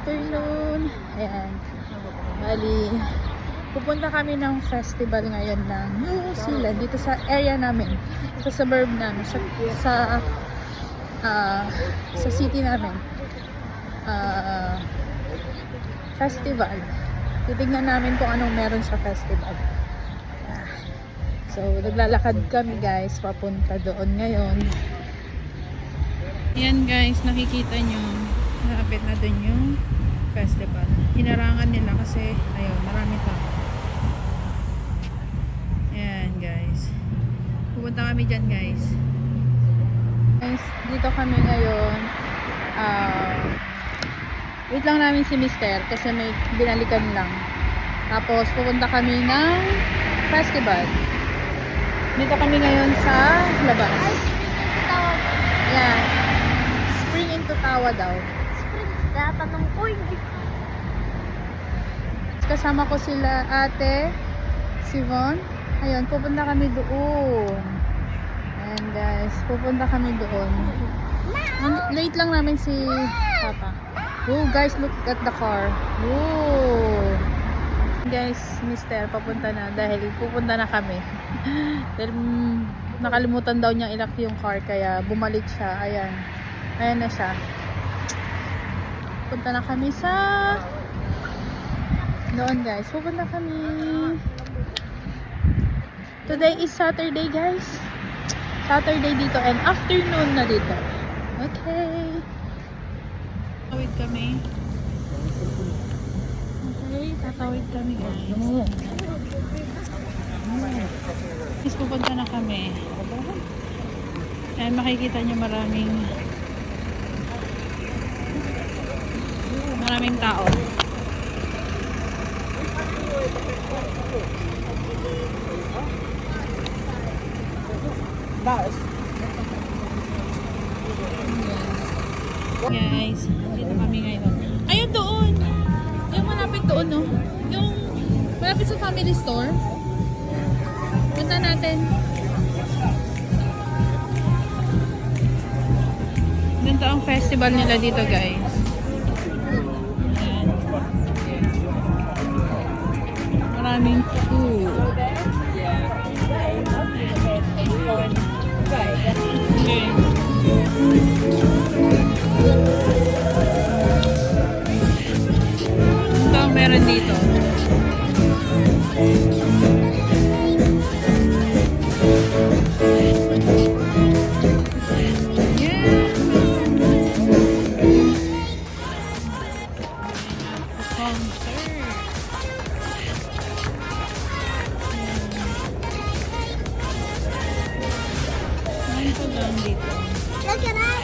afternoon. Ayan. Bali, pupunta kami ng festival ngayon ng New Zealand dito sa area namin, sa suburb namin, sa city namin. Festival. Titignan namin kung anong meron sa festival. So, naglalakad kami guys, papunta doon ngayon. Yan guys, nakikita nyo, malapit na doon yung festival. Hinarangan nila kasi, ayun, marami tao. Yan guys. Pupunta kami dyan guys. Guys, dito kami ngayon. Wait lang namin si Mister kasi may binalikan lang. Tapos, pupunta kami ng festival. Dito kami ngayon sa labas. Yan. Spring into Tawa daw. Spring, tatanong ko hindi. Kasama ko sila ate, si Von. Ayun, pupunta kami doon. Ayan guys, pupunta kami doon. Late lang namin si Papa. Oh guys, look at the car. Oh. Guys, Mister, papunta na dahil pupunta na kami. Dahil nakalimutan daw niya ilak yung car kaya bumalik siya. Ayan. Ayan na siya. Pupunta na kami sa doon guys. Pupunta kami. Today is Saturday guys. Saturday dito and afternoon na dito. Okay. Tatawid kami. Okay, tatawid kami guys. Guys, pupunta na kami. And makikita nyo maraming tao. Guys, dito kami ngayon. Ayun doon. Yung malapit doon, no? Yung malapit sa family store. Punta natin. Ganito ang festival nila dito, guys. Ayan. Maraming food. Okay. Ito ang meron dito. Look at that.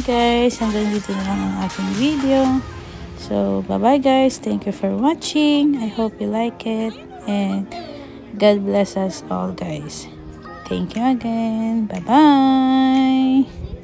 Guys, hanggang dito na lang ang aking video. So, bye-bye guys. Thank you for watching. I hope you like it. And God bless us all guys. Thank you again. Bye-bye.